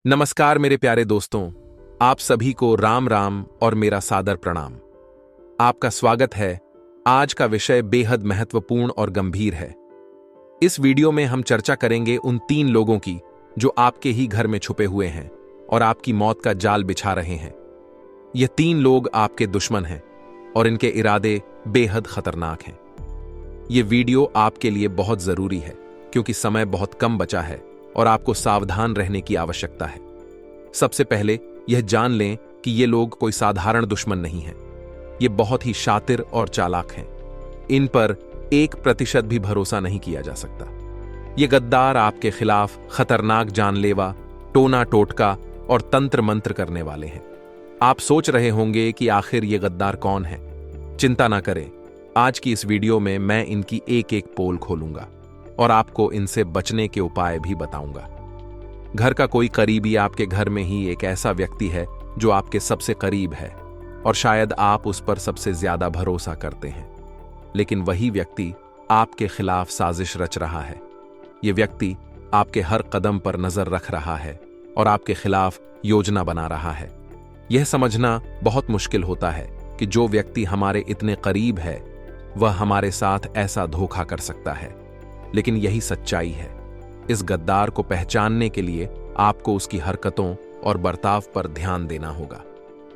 नमस्कार मेरे प्यारे दोस्तों, आप सभी को राम राम और मेरा सादर प्रणाम। आपका स्वागत है। आज का विषय बेहद महत्वपूर्ण और गंभीर है। इस वीडियो में हम चर्चा करेंगे उन 3 लोगों की जो आपके ही घर में छुपे हुए हैं और आपकी मौत का जाल बिछा रहे हैं। ये 3 लोग आपके दुश्मन हैं और इनके इरादे बेहद खतरनाक हैं। ये वीडियो आपके लिए बहुत जरूरी है क्योंकि समय बहुत कम बचा है और आपको सावधान रहने की आवश्यकता है। सबसे पहले यह जान लें कि ये लोग कोई साधारण दुश्मन नहीं हैं। ये बहुत ही शातिर और चालाक हैं। इन पर 1% भी भरोसा नहीं किया जा सकता। ये गद्दार आपके खिलाफ खतरनाक जानलेवा, टोना टोटका और तंत्र मंत्र करने वाले हैं। आप सोच रहे होंगे कि आखिर ये गद्दार कौन है। चिंता ना करें, आज की इस वीडियो में मैं इनकी एक एक पोल खोलूंगा और आपको इनसे बचने के उपाय भी बताऊंगा। घर का कोई करीबी आपके घर में ही एक ऐसा व्यक्ति है जो आपके सबसे करीब है और शायद आप उस पर सबसे ज्यादा भरोसा करते हैं, लेकिन वही व्यक्ति आपके खिलाफ साजिश रच रहा है। यह व्यक्ति आपके हर कदम पर नजर रख रहा है और आपके खिलाफ योजना बना रहा है। यह समझना बहुत मुश्किल होता है कि जो व्यक्ति हमारे इतने करीब है वह हमारे साथ ऐसा धोखा कर सकता है, लेकिन यही सच्चाई है। इस गद्दार को पहचानने के लिए आपको उसकी हरकतों और बर्ताव पर ध्यान देना होगा।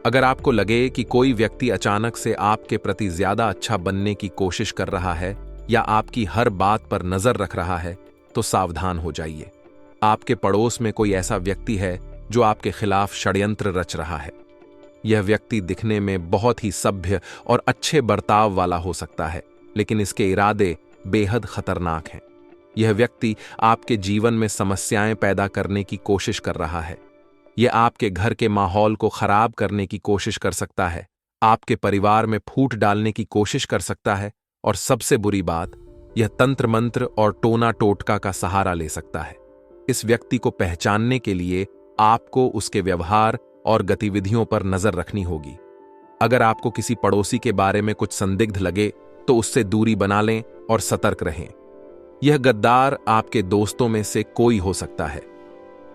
अगर आपको लगे कि कोई व्यक्ति अचानक से आपके प्रति ज्यादा अच्छा बनने की कोशिश कर रहा है या आपकी हर बात पर नजर रख रहा है, तो सावधान हो जाइए। आपके पड़ोस में कोई ऐसा व्यक्ति है जो आपके खिलाफ षड्यंत्र रच रहा है। यह व्यक्ति दिखने में बहुत ही सभ्य और अच्छे बर्ताव वाला हो सकता है, लेकिन इसके इरादे बेहद खतरनाक हैं। यह व्यक्ति आपके जीवन में समस्याएं पैदा करने की कोशिश कर रहा है। यह आपके घर के माहौल को खराब करने की कोशिश कर सकता है, आपके परिवार में फूट डालने की कोशिश कर सकता है और सबसे बुरी बात, यह तंत्र मंत्र और टोना टोटका का सहारा ले सकता है। इस व्यक्ति को पहचानने के लिए आपको उसके व्यवहार और गतिविधियों पर नजर रखनी होगी। अगर आपको किसी पड़ोसी के बारे में कुछ संदिग्ध लगे तो उससे दूरी बना लें और सतर्क रहें। यह गद्दार आपके दोस्तों में से कोई हो सकता है।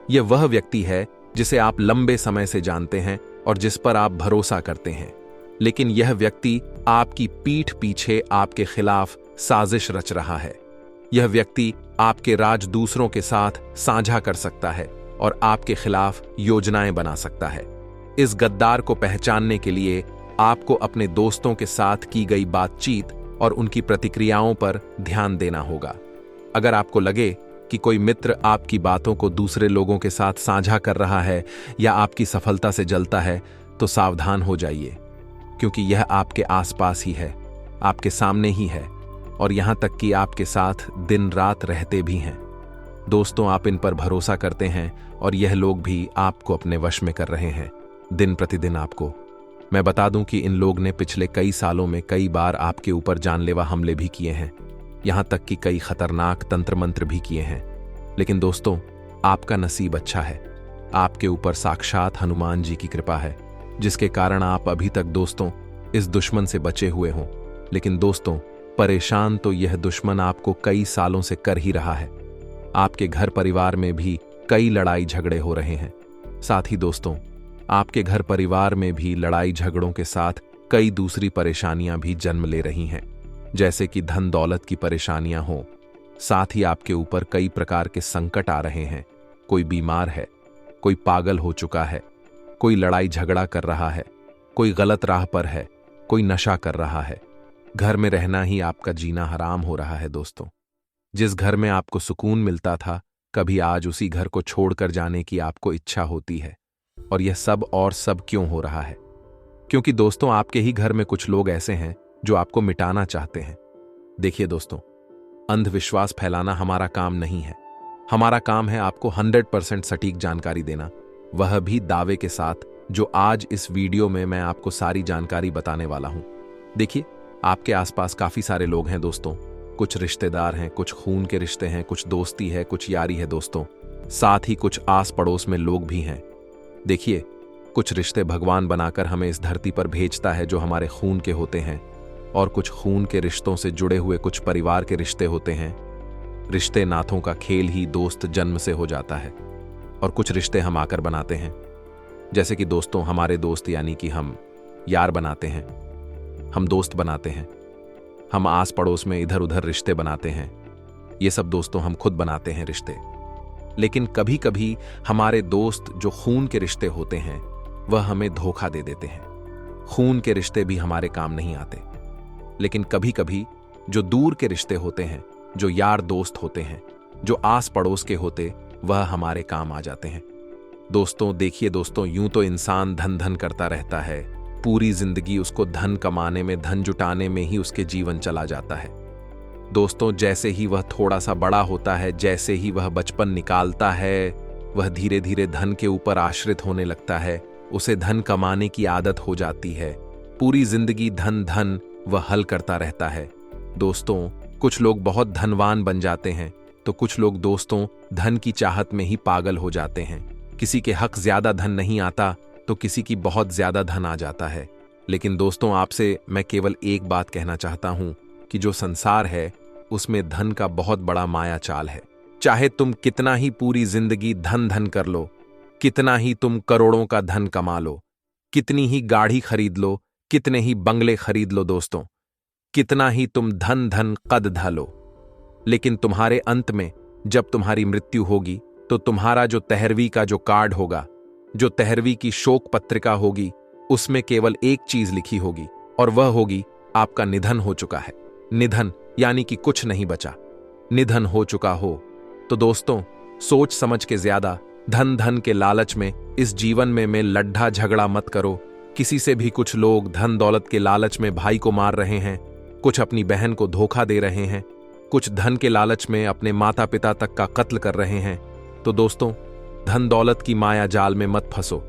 यह वह व्यक्ति है जिसे आप लंबे समय से जानते हैं और जिस पर आप भरोसा करते हैं, लेकिन यह व्यक्ति आपकी पीठ पीछे आपके खिलाफ साजिश रच रहा है। यह व्यक्ति आपके राज दूसरों के साथ साझा कर सकता है और आपके खिलाफ योजनाएं बना सकता है। इस गद्दार को पहचानने के लिए आपको अपने दोस्तों के साथ की गई बातचीत और उनकी प्रतिक्रियाओं पर ध्यान देना होगा। अगर आपको लगे कि कोई मित्र आपकी बातों को दूसरे लोगों के साथ साझा कर रहा है या आपकी सफलता से जलता है, तो सावधान हो जाइए, क्योंकि यह आपके आसपास ही है, आपके सामने ही है और यहां तक कि आपके साथ दिन रात रहते भी हैं। दोस्तों, आप इन पर भरोसा करते हैं और यह लोग भी आपको अपने वश में कर रहे हैं दिन प्रतिदिन आपको। मैं बता दूं कि इन लोग ने पिछले कई सालों में कई बार आपके ऊपर जानलेवा हमले भी किए हैं, यहां तक कि कई खतरनाक तंत्र मंत्र भी किए हैं। लेकिन दोस्तों, आपका नसीब अच्छा है। आपके ऊपर साक्षात हनुमान जी की कृपा है, जिसके कारण आप अभी तक दोस्तों इस दुश्मन से बचे हुए हों। लेकिन दोस्तों, परेशान तो यह दुश्मन आपको कई सालों से कर ही रहा है। आपके घर परिवार में भी कई लड़ाई झगड़े हो रहे हैं। साथ ही दोस्तों, आपके घर परिवार में भी लड़ाई झगड़ों के साथ कई दूसरी परेशानियां भी जन्म ले रही हैं, जैसे कि धन दौलत की परेशानियां हो। साथ ही आपके ऊपर कई प्रकार के संकट आ रहे हैं। कोई बीमार है, कोई पागल हो चुका है, कोई लड़ाई झगड़ा कर रहा है, कोई गलत राह पर है, कोई नशा कर रहा है। घर में रहना ही आपका जीना हराम हो रहा है। दोस्तों, जिस घर में आपको सुकून मिलता था, कभी आज उसी घर को छोड़कर जाने की आपको इच्छा होती है। और यह सब और सब क्यों हो रहा है? क्योंकि दोस्तों, आपके ही घर में कुछ लोग ऐसे हैं जो आपको मिटाना चाहते हैं। देखिए दोस्तों, अंधविश्वास फैलाना हमारा काम नहीं है। हमारा काम है आपको 100% सटीक जानकारी देना, वह भी दावे के साथ, जो आज इस वीडियो में मैं आपको सारी जानकारी बताने वाला हूं। देखिए, आपके आसपास काफी सारे लोग हैं दोस्तों। कुछ रिश्तेदार हैं, कुछ खून के रिश्ते हैं, कुछ दोस्ती है, कुछ यारी है दोस्तों। साथ ही कुछ आस पड़ोस में लोग भी हैं। देखिए, कुछ रिश्ते भगवान बनाकर हमें इस धरती पर भेजता है जो हमारे खून के होते हैं, और कुछ खून के रिश्तों से जुड़े हुए कुछ परिवार के रिश्ते होते हैं। रिश्ते नातों का खेल ही दोस्त जन्म से हो जाता है। और कुछ रिश्ते हम आकर बनाते हैं। जैसे कि दोस्तों, हमारे दोस्त यानी कि हम यार बनाते हैं, हम दोस्त बनाते हैं, हम आस पड़ोस में इधर उधर रिश्ते बनाते हैं। ये सब दोस्तों हम खुद बनाते हैं रिश्ते। लेकिन कभी कभी हमारे दोस्त जो खून के रिश्ते होते हैं वह हमें धोखा दे देते हैं। खून के रिश्ते भी हमारे काम नहीं आते। लेकिन कभी कभी जो दूर के रिश्ते होते हैं, जो यार दोस्त होते हैं, जो आस पड़ोस के होते, वह हमारे काम आ जाते हैं। दोस्तों देखिए दोस्तों, यूं तो इंसान धन धन करता रहता है, पूरी जिंदगी उसको धन कमाने में, धन जुटाने में ही उसके जीवन चला जाता है। दोस्तों जैसे ही वह थोड़ा सा बड़ा होता है, जैसे ही वह बचपन निकालता है, वह धीरे धीरे धन के ऊपर आश्रित होने लगता है। उसे धन कमाने की आदत हो जाती है। पूरी जिंदगी धन धन वह हल करता रहता है। दोस्तों कुछ लोग बहुत धनवान बन जाते हैं, तो कुछ लोग दोस्तों धन की चाहत में ही पागल हो जाते हैं। किसी के हक ज्यादा धन नहीं आता तो किसी की बहुत ज्यादा धन आ जाता है। लेकिन दोस्तों आपसे मैं केवल एक बात कहना चाहता हूं कि जो संसार है उसमें धन का बहुत बड़ा माया चाल है। चाहे तुम कितना ही पूरी जिंदगी धन धन कर लो, कितना ही तुम करोड़ों का धन कमा लो, कितनी ही गाड़ी खरीद लो, कितने ही बंगले खरीद लो दोस्तों, कितना ही तुम धन धन कद ढालो, लेकिन तुम्हारे अंत में जब तुम्हारी मृत्यु होगी तो तुम्हारा जो 13वीं का जो कार्ड होगा, जो 13वीं की शोक पत्रिका होगी, उसमें केवल एक चीज लिखी होगी और वह होगी आपका निधन हो चुका है। निधन यानी कि कुछ नहीं बचा, निधन हो चुका हो। तो दोस्तों सोच समझ के ज्यादा धन धन के लालच में इस जीवन में लड्ढा झगड़ा मत करो। किसी से भी कुछ लोग धन दौलत के लालच में भाई को मार रहे हैं, कुछ अपनी बहन को धोखा दे रहे हैं, कुछ धन के लालच में अपने माता पिता तक का कत्ल कर रहे हैं। तो दोस्तों धन दौलत की माया जाल में मत फंसो,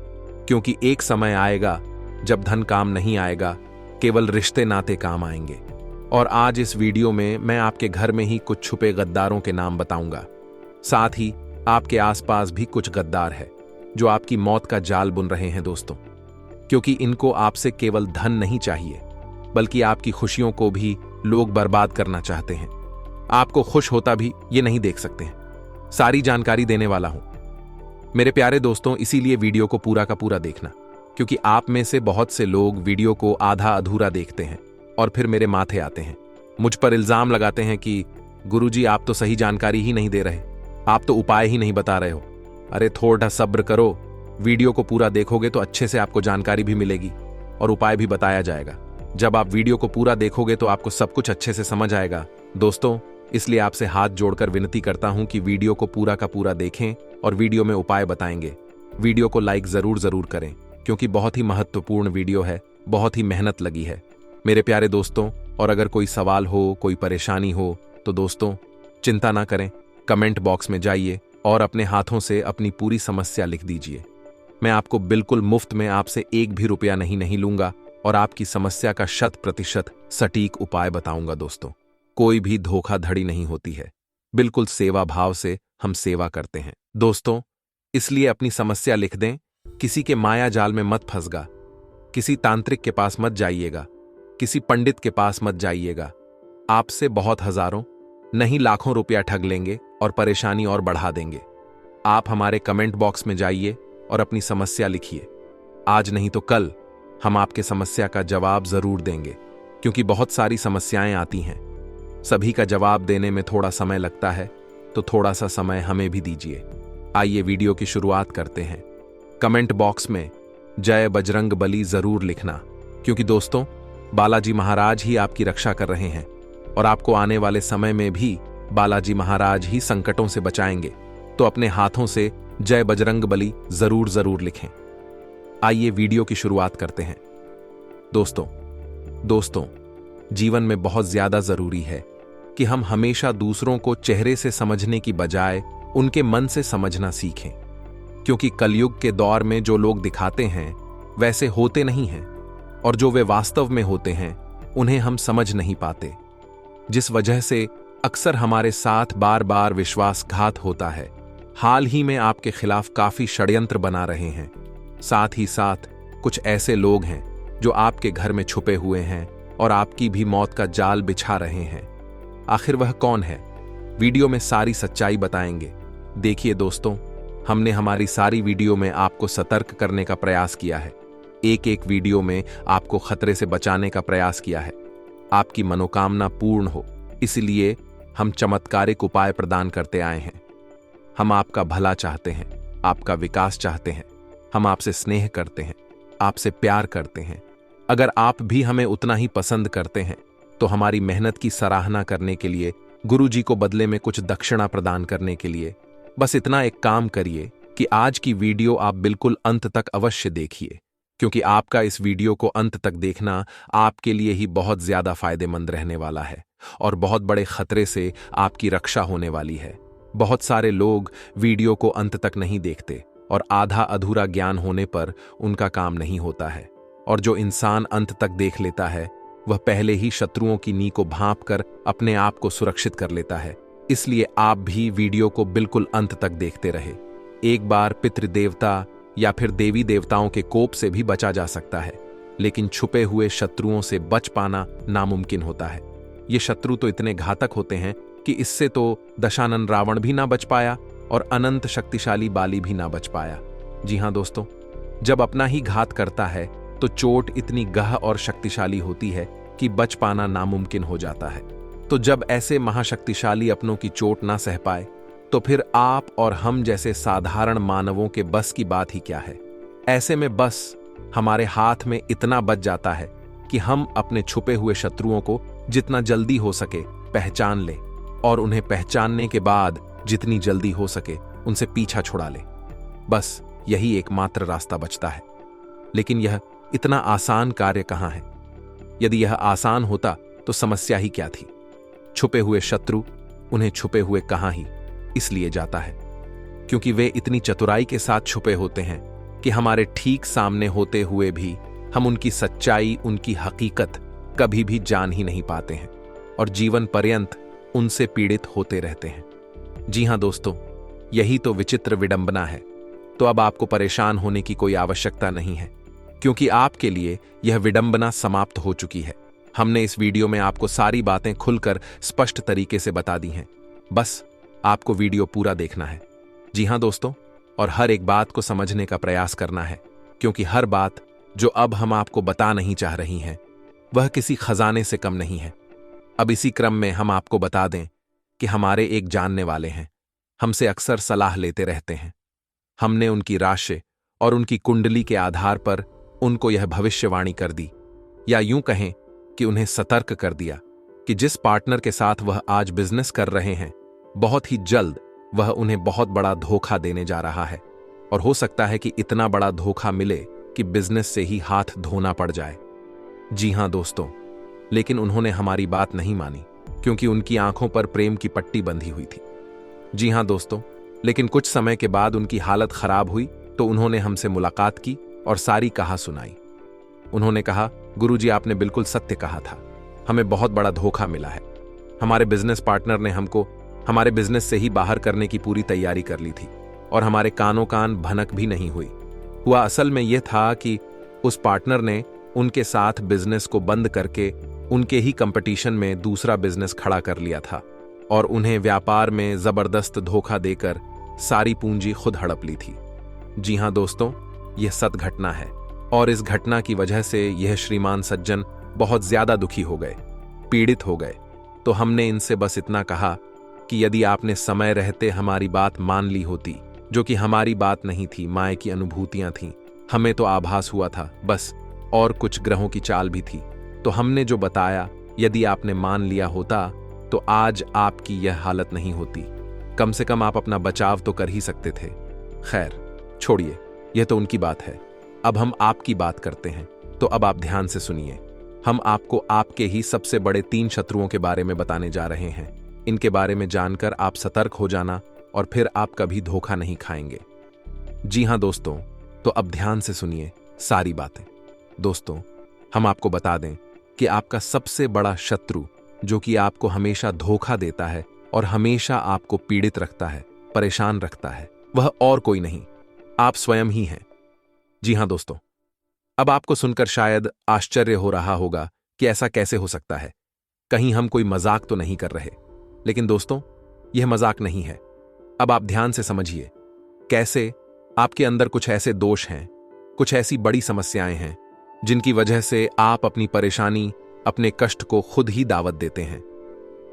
क्योंकि एक समय आएगा जब धन काम नहीं आएगा, केवल रिश्ते नाते काम आएंगे। और आज इस वीडियो में मैं आपके घर में ही कुछ छुपे गद्दारों के नाम बताऊंगा। साथ ही आपके आसपास भी कुछ गद्दार है जो आपकी मौत का जाल बुन रहे हैं दोस्तों, क्योंकि इनको आपसे केवल धन नहीं चाहिए, बल्कि आपकी खुशियों को भी लोग बर्बाद करना चाहते हैं। आपको खुश होता भी ये नहीं देख सकते हैं। सारी जानकारी देने वाला हूं मेरे प्यारे दोस्तों, इसीलिए वीडियो को पूरा का पूरा देखना, क्योंकि आप में से बहुत से लोग वीडियो को आधा अधूरा देखते हैं और फिर मेरे माथे आते हैं, मुझ पर इल्जाम लगाते हैं कि गुरुजी आप तो सही जानकारी ही नहीं दे रहे, आप तो उपाय ही नहीं बता रहे हो। अरे थोड़ा सब्र करो, वीडियो को पूरा देखोगे तो अच्छे से आपको जानकारी भी मिलेगी और उपाय भी बताया जाएगा। जब आप वीडियो को पूरा देखोगे तो आपको सब कुछ अच्छे से समझ आएगा। दोस्तों इसलिए आपसे हाथ जोड़कर विनती करता हूं कि वीडियो को पूरा का पूरा देखें और वीडियो में उपाय बताएंगे। वीडियो को लाइक जरूर करें, क्योंकि बहुत ही महत्वपूर्ण वीडियो है, बहुत ही मेहनत लगी है मेरे प्यारे दोस्तों। और अगर कोई सवाल हो, कोई परेशानी हो तो दोस्तों चिंता ना करें, कमेंट बॉक्स में जाइए और अपने हाथों से अपनी पूरी समस्या लिख दीजिए। मैं आपको बिल्कुल मुफ्त में आपसे एक भी रुपया नहीं लूंगा और आपकी समस्या का 100% सटीक उपाय बताऊंगा दोस्तों। कोई भी धोखाधड़ी नहीं होती है, बिल्कुल सेवा भाव से हम सेवा करते हैं दोस्तों। इसलिए अपनी समस्या लिख दें, किसी के माया जाल में मत फंसगा, किसी तांत्रिक के पास मत जाइएगा, किसी पंडित के पास मत जाइएगा। आपसे बहुत हजारों नहीं लाखों रुपया ठग लेंगे और परेशानी और बढ़ा देंगे। आप हमारे कमेंट बॉक्स में जाइए और अपनी समस्या लिखिए। आज नहीं तो कल हम आपके समस्या का जवाब जरूर देंगे, क्योंकि बहुत सारी समस्याएं आती हैं, सभी का जवाब देने में थोड़ा समय लगता है, तो थोड़ा सा समय हमें भी दीजिए। आइए वीडियो की शुरुआत करते हैं। कमेंट बॉक्स में जय बजरंग बली जरूर लिखना, क्योंकि दोस्तों बालाजी महाराज ही आपकी रक्षा कर रहे हैं और आपको आने वाले समय में भी बालाजी महाराज ही संकटों से बचाएंगे। तो अपने हाथों से जय बजरंग बली जरूर लिखें। आइए वीडियो की शुरुआत करते हैं। दोस्तों जीवन में बहुत ज्यादा जरूरी है कि हम हमेशा दूसरों को चेहरे से समझने की बजाय उनके मन से समझना सीखें, क्योंकि कलयुग के दौर में जो लोग दिखाते हैं वैसे होते नहीं हैं और जो वे वास्तव में होते हैं उन्हें हम समझ नहीं पाते, जिस वजह से अक्सर हमारे साथ बार बार विश्वासघात होता है। हाल ही में आपके खिलाफ काफी षड्यंत्र बना रहे हैं। साथ ही साथ कुछ ऐसे लोग हैं जो आपके घर में छुपे हुए हैं और आपकी भी मौत का जाल बिछा रहे हैं। आखिर वह कौन है? वीडियो में सारी सच्चाई बताएंगे। देखिए दोस्तों, हमने हमारी सारी वीडियो में आपको सतर्क करने का प्रयास किया है। एक एक वीडियो में आपको खतरे से बचाने का प्रयास किया है। आपकी मनोकामना पूर्ण हो, इसलिए हम चमत्कारिक उपाय प्रदान करते आए हैं। हम आपका भला चाहते हैं, आपका विकास चाहते हैं। हम आपसे स्नेह करते हैं, आपसे प्यार करते हैं। अगर आप भी हमें उतना ही पसंद करते हैं तो हमारी मेहनत की सराहना करने के लिए, गुरुजी को बदले में कुछ दक्षिणा प्रदान करने के लिए बस इतना एक काम करिए कि आज की वीडियो आप बिल्कुल अंत तक अवश्य देखिए, क्योंकि आपका इस वीडियो को अंत तक देखना आपके लिए ही बहुत ज्यादा फायदेमंद रहने वाला है और बहुत बड़े खतरे से आपकी रक्षा होने वाली है। बहुत सारे लोग वीडियो को अंत तक नहीं देखते और आधा अधूरा ज्ञान होने पर उनका काम नहीं होता है। और जो इंसान अंत तक देख लेता है वह पहले ही शत्रुओं की नी को भांप कर अपने आप को सुरक्षित कर लेता है। इसलिए आप भी वीडियो को बिल्कुल अंत तक देखते रहे। एक बार पितृदेवता या फिर देवी देवताओं के कोप से भी बचा जा सकता है, लेकिन छुपे हुए शत्रुओं से बच पाना नामुमकिन होता है। ये शत्रु तो इतने घातक होते हैं कि इससे तो दशानन रावण भी ना बच पाया और अनंत शक्तिशाली बाली भी ना बच पाया। जी हां दोस्तों, जब अपना ही घात करता है तो चोट इतनी गह और शक्तिशाली होती है कि बच पाना नामुमकिन हो जाता है। तो जब ऐसे महाशक्तिशाली अपनों की चोट ना सह पाए तो फिर आप और हम जैसे साधारण मानवों के बस की बात ही क्या है। ऐसे में बस हमारे हाथ में इतना बच जाता है कि हम अपने छुपे हुए शत्रुओं को जितना जल्दी हो सके पहचान लें और उन्हें पहचानने के बाद जितनी जल्दी हो सके उनसे पीछा छुड़ा लें। बस यही एकमात्र रास्ता बचता है। लेकिन यह इतना आसान कार्य कहां है? यदि यह आसान होता तो समस्या ही क्या थी। छुपे हुए शत्रु उन्हें छुपे हुए कहां ही इसलिए जाता है क्योंकि वे इतनी चतुराई के साथ छुपे होते हैं कि हमारे ठीक सामने होते हुए भी हम उनकी सच्चाई, उनकी हकीकत कभी भी जान ही नहीं पाते हैं और जीवन पर्यंत उनसे पीड़ित होते रहते हैं। जी हां दोस्तों, यही तो विचित्र विडंबना है। तो अब आपको परेशान होने की कोई आवश्यकता नहीं है, क्योंकि आपके लिए यह विडंबना समाप्त हो चुकी है। हमने इस वीडियो में आपको सारी बातें खुलकर स्पष्ट तरीके से बता दी हैं। बस आपको वीडियो पूरा देखना है। जी हां दोस्तों, और हर एक बात को समझने का प्रयास करना है, क्योंकि हर बात जो अब हम आपको बता नहीं चाह रही हैं वह किसी खजाने से कम नहीं है। अब इसी क्रम में हम आपको बता दें कि हमारे एक जानने वाले हैं, हमसे अक्सर सलाह लेते रहते हैं। हमने उनकी राशि और उनकी कुंडली के आधार पर उनको यह भविष्यवाणी कर दी, या यूं कहें कि उन्हें सतर्क कर दिया कि जिस पार्टनर के साथ वह आज बिजनेस कर रहे हैं बहुत ही जल्द वह उन्हें बहुत बड़ा धोखा देने जा रहा है। और हो सकता है कि इतना बड़ा धोखा मिले कि बिजनेस से ही हाथ धोना पड़ जाए। जी हां दोस्तों, लेकिन उन्होंने हमारी बात नहीं मानी, क्योंकि उनकी आंखों पर प्रेम की पट्टी बंधी हुई थी। जी हां दोस्तों, लेकिन कुछ समय के बाद उनकी हालत खराब हुई तो उन्होंने हमसे मुलाकात की और सारी कहा सुनाई। उन्होंने कहा, गुरुजी आपने बिल्कुल सत्य कहा था, हमें बहुत बड़ा धोखा मिला है। हमारे बिजनेस पार्टनर ने हमको हमारे बिजनेस से ही बाहर करने की पूरी तैयारी कर ली थी और हमारे कानों कान भनक भी नहीं हुई। हुआ असल में यह था कि उस पार्टनर ने उनके साथ बिजनेस को बंद करके उनके ही कंपटीशन में दूसरा बिजनेस खड़ा कर लिया था और उन्हें व्यापार में जबरदस्त धोखा देकर सारी पूंजी खुद हड़प ली थी। जी हां दोस्तों, यह सत्य घटना है और इस घटना की वजह से यह श्रीमान सज्जन बहुत ज्यादा दुखी हो गए, पीड़ित हो गए। तो हमने इनसे बस इतना कहा कि यदि आपने समय रहते हमारी बात मान ली होती, जो कि हमारी बात नहीं थी, माया की अनुभूतियां थीं, हमें तो आभास हुआ था बस, और कुछ ग्रहों की चाल भी थी। तो हमने जो बताया यदि आपने मान लिया होता तो आज आपकी यह हालत नहीं होती। कम से कम आप अपना बचाव तो कर ही सकते थे। खैर छोड़िए, यह तो उनकी बात है। अब हम आपकी बात करते हैं, तो अब आप ध्यान से सुनिए। हम आपको आपके ही सबसे बड़े 3 शत्रुओं के बारे में बताने जा रहे हैं। इनके बारे में जानकर आप सतर्क हो जाना और फिर आप कभी धोखा नहीं खाएंगे। जी हां दोस्तों, तो अब ध्यान से सुनिए सारी बातें। दोस्तों, हम आपको बता दें कि आपका सबसे बड़ा शत्रु, जो कि आपको हमेशा धोखा देता है और हमेशा आपको पीड़ित रखता है, परेशान रखता है, वह और कोई नहीं, आप स्वयं ही हैं। जी हां दोस्तों, अब आपको सुनकर शायद आश्चर्य हो रहा होगा कि ऐसा कैसे हो सकता है, कहीं हम कोई मजाक तो नहीं कर रहे। लेकिन दोस्तों, यह मजाक नहीं है। अब आप ध्यान से समझिए। कैसे? आपके अंदर कुछ ऐसे दोष हैं, कुछ ऐसी बड़ी समस्याएं हैं जिनकी वजह से आप अपनी परेशानी, अपने कष्ट को खुद ही दावत देते हैं।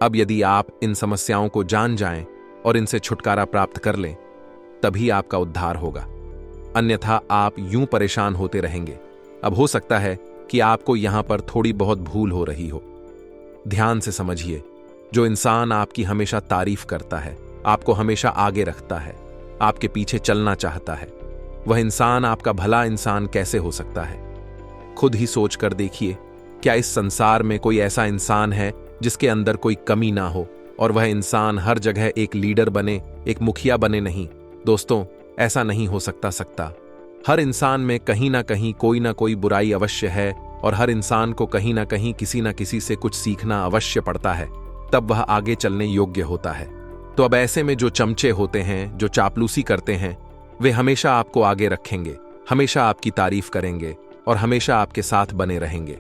अब यदि आप इन समस्याओं को जान जाएं और इनसे छुटकारा प्राप्त कर लें, तभी आपका उद्धार होगा। अन्यथा आप यूं परेशान होते रहेंगे। अब हो सकता है कि आपको यहां पर थोड़ी बहुत भूल हो रही हो। ध्यान से समझिए, जो इंसान आपकी हमेशा तारीफ करता है, आपको हमेशा आगे रखता है, आपके पीछे चलना चाहता है, वह इंसान आपका भला इंसान कैसे हो सकता है? खुद ही सोच कर देखिए, क्या इस संसार में कोई ऐसा इंसान है जिसके अंदर कोई कमी ना हो और वह इंसान हर जगह एक लीडर बने, एक मुखिया बने? नहीं दोस्तों, ऐसा नहीं हो सकता। हर इंसान में कहीं ना कोई बुराई अवश्य है और हर इंसान को कहीं ना कहीं किसी ना किसी से कुछ सीखना अवश्य पड़ता है, तब वह आगे चलने योग्य होता है। तो अब ऐसे में जो चमचे होते हैं, जो चापलूसी करते हैं, वे हमेशा आपको आगे रखेंगे, हमेशा आपकी तारीफ करेंगे और हमेशा आपके साथ बने रहेंगे।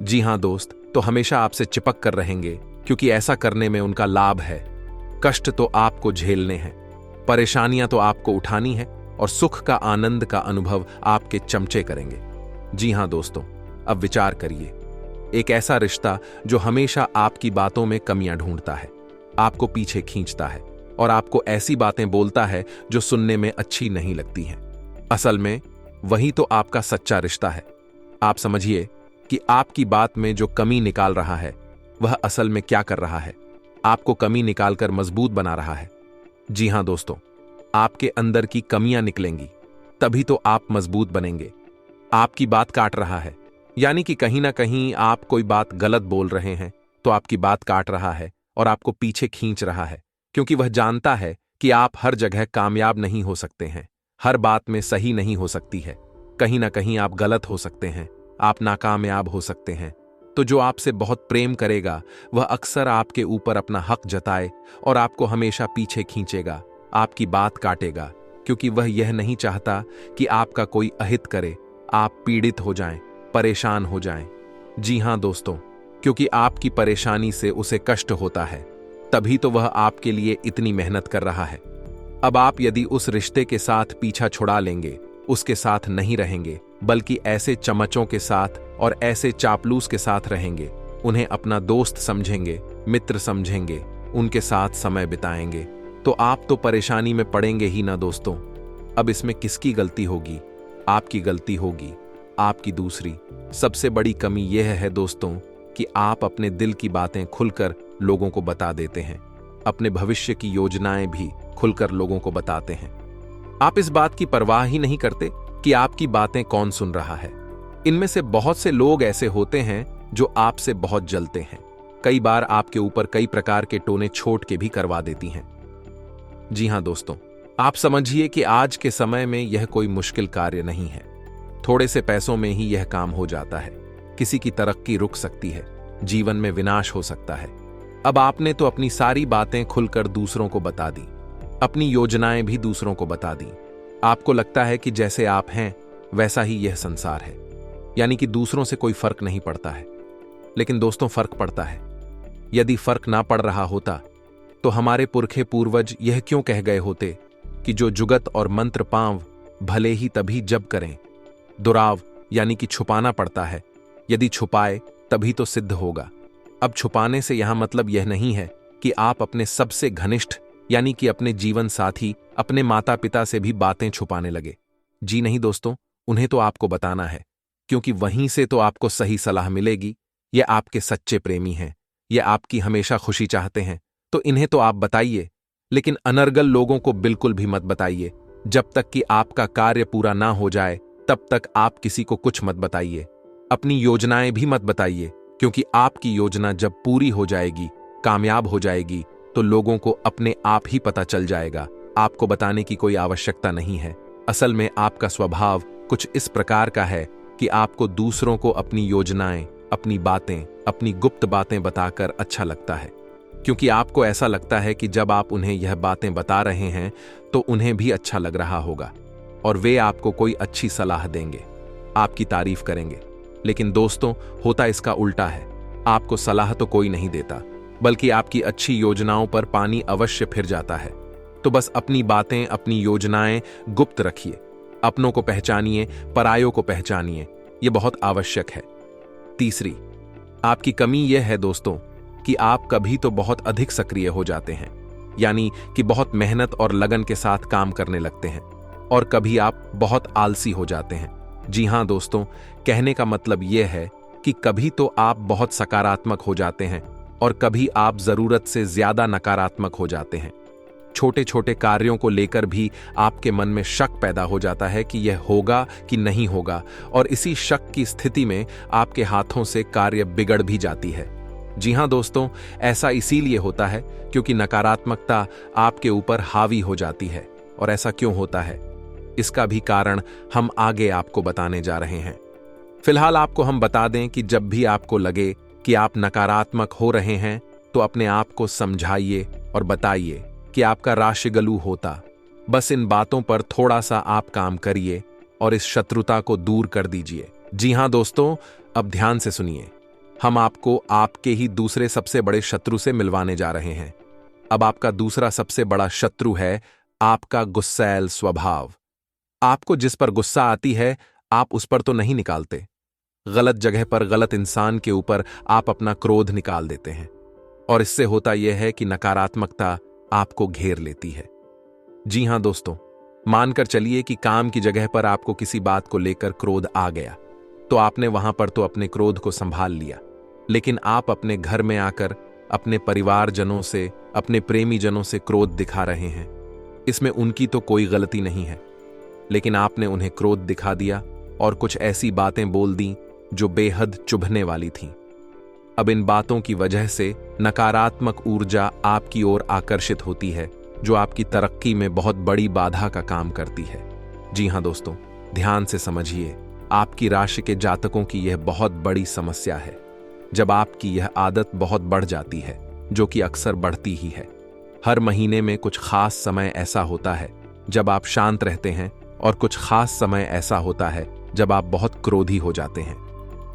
जी हां दोस्त, तो हमेशा आपसे चिपक कर रहेंगे, क्योंकि ऐसा करने में उनका लाभ है। कष्ट तो आपको झेलने हैं, परेशानियां तो आपको उठानी है और सुख का, आनंद का अनुभव आपके चमचे करेंगे। जी हां दोस्तों, अब विचार करिए, एक ऐसा रिश्ता जो हमेशा आपकी बातों में कमियां ढूंढता है, आपको पीछे खींचता है और आपको ऐसी बातें बोलता है जो सुनने में अच्छी नहीं लगती हैं। असल में वही तो आपका सच्चा रिश्ता है। आप समझिए कि आपकी बात में जो कमी निकाल रहा है, वह असल में क्या कर रहा है? आपको कमी निकालकर मजबूत बना रहा है। जी हां दोस्तों, आपके अंदर की कमियां निकलेंगी, तभी तो आप मजबूत बनेंगे। आपकी बात काट रहा है, यानी कि कहीं ना कहीं आप कोई बात गलत बोल रहे हैं, तो आपकी बात काट रहा है और आपको पीछे खींच रहा है, क्योंकि वह जानता है कि आप हर जगह कामयाब नहीं हो सकते हैं, हर बात में सही नहीं हो सकती है, कहीं ना कहीं आप गलत हो सकते हैं, आप नाकामयाब हो सकते हैं। तो जो आपसे बहुत प्रेम करेगा, वह अक्सर आपके ऊपर अपना हक जताए और आपको हमेशा पीछे खींचेगा, आपकी बात काटेगा, क्योंकि वह यह नहीं चाहता कि आपका कोई अहित करे, आप पीड़ित हो जाएं, परेशान हो जाएं। जी हां दोस्तों, क्योंकि आपकी परेशानी से उसे कष्ट होता है, तभी तो वह आपके लिए इतनी मेहनत कर रहा है। अब आप यदि उस रिश्ते के साथ पीछा छुड़ा लेंगे, उसके साथ नहीं रहेंगे, बल्कि ऐसे चमचों के साथ और ऐसे चापलूस के साथ रहेंगे, उन्हें अपना दोस्त समझेंगे, मित्र समझेंगे, उनके साथ समय बिताएंगे, तो आप तो परेशानी में पड़ेंगे ही ना दोस्तों। अब इसमें किसकी गलती होगी? आपकी गलती होगी। आपकी दूसरी सबसे बड़ी कमी यह है दोस्तों कि आप अपने दिल की बातें खुलकर लोगों को बता देते हैं, अपने भविष्य की योजनाएं भी खुलकर लोगों को बताते हैं। आप इस बात की परवाह ही नहीं करते कि आपकी बातें कौन सुन रहा है। इनमें से बहुत से लोग ऐसे होते हैं जो आपसे बहुत जलते हैं, कई बार आपके ऊपर कई प्रकार के टोने छोड़ के भी करवा देती हैं। जी हां दोस्तों, आप समझिए कि आज के समय में यह कोई मुश्किल कार्य नहीं है, थोड़े से पैसों में ही यह काम हो जाता है। किसी की तरक्की रुक सकती है, जीवन में विनाश हो सकता है। अब आपने तो अपनी सारी बातें खुलकर दूसरों को बता दी, अपनी योजनाएं भी दूसरों को बता दी। आपको लगता है कि जैसे आप हैं वैसा ही यह संसार है, यानी कि दूसरों से कोई फर्क नहीं पड़ता है। लेकिन दोस्तों, फर्क पड़ता है। यदि फर्क ना पड़ रहा होता तो हमारे पुरखे पूर्वज यह क्यों कह गए होते कि जो जुगत और मंत्र पांव भले ही तभी जब करें। दुराव यानी कि छुपाना पड़ता है, यदि छुपाए तभी तो सिद्ध होगा। अब छुपाने से यहां मतलब यह नहीं है कि आप अपने सबसे घनिष्ठ यानी कि अपने जीवन साथी, अपने माता पिता से भी बातें छुपाने लगे। जी नहीं दोस्तों, उन्हें तो आपको बताना है, क्योंकि वहीं से तो आपको सही सलाह मिलेगी। ये आपके सच्चे प्रेमी हैं, ये आपकी हमेशा खुशी चाहते हैं, तो इन्हें तो आप बताइए। लेकिन अनर्गल लोगों को बिल्कुल भी मत बताइए। जब तक कि आपका कार्य पूरा ना हो जाए, तब तक आप किसी को कुछ मत बताइए। अपनी योजनाएं भी मत बताइए, क्योंकि आपकी योजना जब पूरी हो जाएगी, कामयाब हो जाएगी, तो लोगों को अपने आप ही पता चल जाएगा। आपको बताने की कोई आवश्यकता नहीं है। असल में आपका स्वभाव कुछ इस प्रकार का है कि आपको दूसरों को अपनी योजनाएं, अपनी बातें, अपनी गुप्त बातें बताकर अच्छा लगता है, क्योंकि आपको ऐसा लगता है कि जब आप उन्हें यह बातें बता रहे हैं तो उन्हें भी अच्छा लग रहा होगा और वे आपको कोई अच्छी सलाह देंगे, आपकी तारीफ करेंगे। लेकिन दोस्तों, होता इसका उल्टा है। आपको सलाह तो कोई नहीं देता, बल्कि आपकी अच्छी योजनाओं पर पानी अवश्य फिर जाता है। तो बस अपनी बातें, अपनी योजनाएं गुप्त रखिए। अपनों को पहचानिए, परायों को पहचानिए। यह बहुत आवश्यक है। तीसरी, आपकी कमी यह है दोस्तों कि आप कभी तो बहुत अधिक सक्रिय हो जाते हैं, यानी कि बहुत मेहनत और लगन के साथ काम करने लगते हैं, और कभी आप बहुत आलसी हो जाते हैं। जी हां दोस्तों, कहने का मतलब यह है कि कभी तो आप बहुत सकारात्मक हो जाते हैं और कभी आप जरूरत से ज्यादा नकारात्मक हो जाते हैं। छोटे छोटे कार्यों को लेकर भी आपके मन में शक पैदा हो जाता है कि यह होगा कि नहीं होगा, और इसी शक की स्थिति में आपके हाथों से कार्य बिगड़ भी जाती है। जी हां दोस्तों, ऐसा इसीलिए होता है क्योंकि नकारात्मकता आपके ऊपर हावी हो जाती है। और ऐसा क्यों होता है, इसका भी कारण हम आगे आपको बताने जा रहे हैं। फिलहाल आपको हम बता दें कि जब भी आपको लगे कि आप नकारात्मक हो रहे हैं तो अपने आप को समझाइए और बताइए कि आपका राशिगलू होता। बस इन बातों पर थोड़ा सा आप काम करिए और इस शत्रुता को दूर कर दीजिए। जी हां दोस्तों, अब ध्यान से सुनिए। हम आपको आपके ही दूसरे सबसे बड़े शत्रु से मिलवाने जा रहे हैं। अब आपका दूसरा सबसे बड़ा शत्रु है आपका गुस्सैल स्वभाव। आपको जिस पर गुस्सा आती है, आप उस पर तो नहीं निकालते। गलत जगह पर गलत इंसान के ऊपर आप अपना क्रोध निकाल देते हैं, और इससे होता यह है कि नकारात्मकता आपको घेर लेती है। जी हां दोस्तों, मानकर चलिए कि काम की जगह पर आपको किसी बात को लेकर क्रोध आ गया, तो आपने वहां पर तो अपने क्रोध को संभाल लिया, लेकिन आप अपने घर में आकर अपने परिवारजनों से, अपने प्रेमी जनों से क्रोध दिखा रहे हैं। इसमें उनकी तो कोई गलती नहीं है, लेकिन आपने उन्हें क्रोध दिखा दिया और कुछ ऐसी बातें बोल दी जो बेहद चुभने वाली थीं। अब इन बातों की वजह से नकारात्मक ऊर्जा आपकी ओर आकर्षित होती है, जो आपकी तरक्की में बहुत बड़ी बाधा का काम करती है। जी हां दोस्तों, ध्यान से समझिए, आपकी राशि के जातकों की यह बहुत बड़ी समस्या है। जब आपकी यह आदत बहुत बढ़ जाती है, जो कि अक्सर बढ़ती ही है। हर महीने में कुछ खास समय ऐसा होता है जब आप शांत रहते हैं, और कुछ खास समय ऐसा होता है जब आप बहुत क्रोधी हो जाते हैं।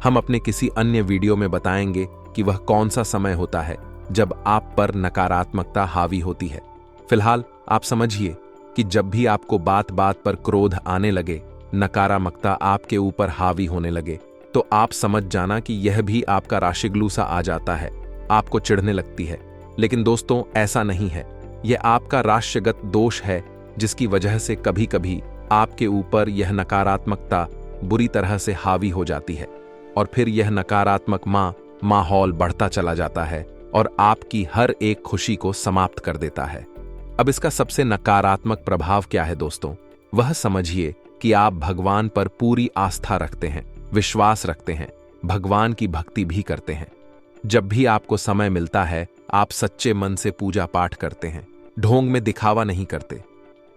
हम अपने किसी अन्य वीडियो में बताएंगे कि वह कौन सा समय होता है जब आप पर नकारात्मकता हावी होती है। फिलहाल आप समझिए कि जब भी आपको बात बात पर क्रोध आने लगे, नकारात्मकता आपके ऊपर हावी होने लगे, तो आप समझ जाना कि यह भी आपका राशिगलू सा आ जाता है, आपको चिढ़ने लगती है। लेकिन दोस्तों, ऐसा नहीं है। यह आपका राशिगत दोष है, जिसकी वजह से कभी कभी आपके ऊपर यह नकारात्मकता बुरी तरह से हावी हो जाती है, और फिर यह नकारात्मक माहौल बढ़ता चला जाता है और आपकी हर एक खुशी को समाप्त कर देता है। अब इसका सबसे नकारात्मक प्रभाव क्या है दोस्तों? वह समझिए कि आप भगवान पर पूरी आस्था रखते हैं, विश्वास रखते हैं, भगवान की भक्ति भी करते हैं। जब भी आपको समय मिलता है, आप सच्चे मन से पूजा पाठ करते हैं, ढोंग में दिखावा नहीं करते,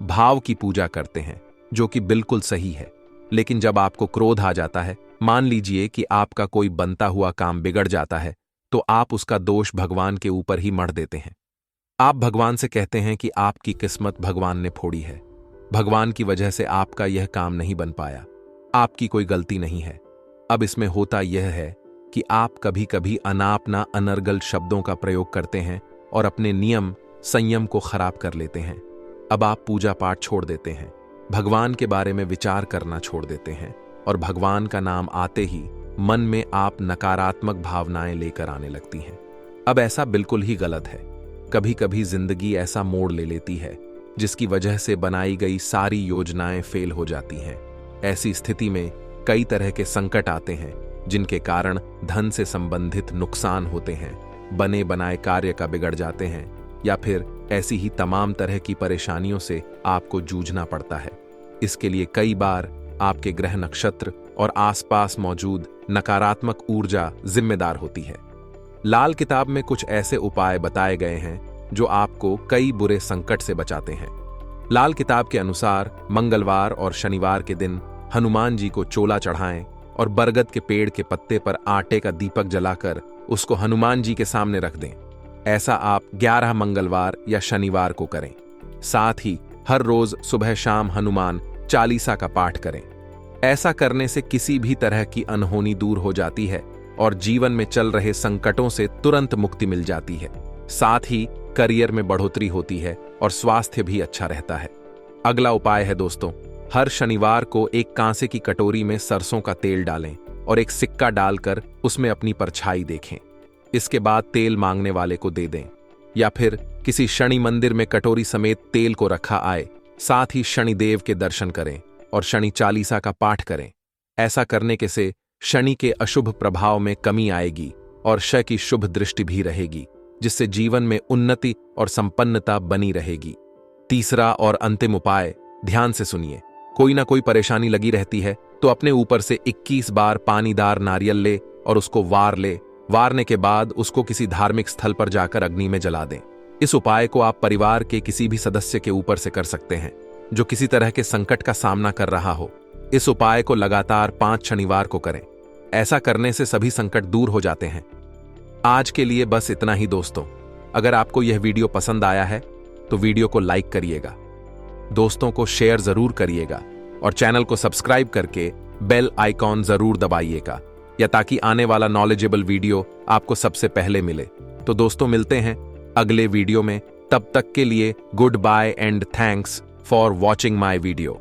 भाव की पूजा करते हैं, जो कि बिल्कुल सही है। लेकिन जब आपको क्रोध आ जाता है, मान लीजिए कि आपका कोई बनता हुआ काम बिगड़ जाता है, तो आप उसका दोष भगवान के ऊपर ही मढ़ देते हैं। आप भगवान से कहते हैं कि आपकी किस्मत भगवान ने फोड़ी है, भगवान की वजह से आपका यह काम नहीं बन पाया, आपकी कोई गलती नहीं है। अब इसमें होता यह है कि आप कभी कभी अनापना अनर्गल शब्दों का प्रयोग करते हैं और अपने नियम संयम को खराब कर लेते हैं। अब आप पूजा पाठ छोड़ देते हैं, भगवान के बारे में विचार करना छोड़ देते हैं, और भगवान का नाम आते ही मन में आप नकारात्मक भावनाएं लेकर आने लगती हैं। अब ऐसा बिल्कुल ही गलत है। कभी कभी जिंदगी ऐसा मोड़ ले लेती है जिसकी वजह से बनाई गई सारी योजनाएं फेल हो जाती हैं। ऐसी स्थिति में कई तरह के संकट आते हैं, जिनके कारण धन से संबंधित नुकसान होते हैं, बने बनाए कार्य का बिगड़ जाते हैं, या फिर ऐसी ही तमाम तरह की परेशानियों से आपको जूझना पड़ता है। इसके लिए कई बार आपके ग्रह नक्षत्र और आसपास मौजूद नकारात्मक ऊर्जा जिम्मेदार होती है। लाल किताब में कुछ ऐसे उपाय बताए गए हैं जो आपको कई बुरे संकट से बचाते हैं। लाल किताब के अनुसार मंगलवार और शनिवार के दिन हनुमान जी को चोला चढ़ाएं और बरगद के पेड़ के पत्ते पर आटे का दीपक जलाकर उसको हनुमान जी के सामने रख दें। ऐसा आप 11 मंगलवार या शनिवार को करें। साथ ही हर रोज सुबह शाम हनुमान चालीसा का पाठ करें। ऐसा करने से किसी भी तरह की अनहोनी दूर हो जाती है और जीवन में चल रहे संकटों से तुरंत मुक्ति मिल जाती है। साथ ही करियर में बढ़ोतरी होती है और स्वास्थ्य भी अच्छा रहता है। अगला उपाय है दोस्तों, हर शनिवार को एक कांसे की कटोरी में सरसों का तेल डालें और एक सिक्का डालकर उसमें अपनी परछाई देखें। इसके बाद तेल मांगने वाले को दे दें, या फिर किसी शनि मंदिर में कटोरी समेत तेल को रखा आए। साथ ही शनिदेव के दर्शन करें और शनि चालीसा का पाठ करें। ऐसा करने के से शनि के अशुभ प्रभाव में कमी आएगी और शय की शुभ दृष्टि भी रहेगी, जिससे जीवन में उन्नति और संपन्नता बनी रहेगी। तीसरा और अंतिम उपाय, ध्यान से सुनिए। कोई ना कोई परेशानी लगी रहती है तो अपने ऊपर से 21 बार पानीदार नारियल ले और उसको वार ले। वारने के बाद उसको किसी धार्मिक स्थल पर जाकर अग्नि में जला दें। इस उपाय को आप परिवार के किसी भी सदस्य के ऊपर से कर सकते हैं जो किसी तरह के संकट का सामना कर रहा हो। इस उपाय को लगातार 5 शनिवार को करें। ऐसा करने से सभी संकट दूर हो जाते हैं। आज के लिए बस इतना ही दोस्तों। अगर आपको यह वीडियो पसंद आया है तो वीडियो को लाइक करिएगा, दोस्तों को शेयर जरूर करिएगा और चैनल को सब्सक्राइब करके बेल आइकॉन जरूर दबाइएगा, या ताकि आने वाला नॉलेजेबल वीडियो आपको सबसे पहले मिले। तो दोस्तों मिलते हैं अगले वीडियो में। तब तक के लिए goodbye and thanks for watching my video.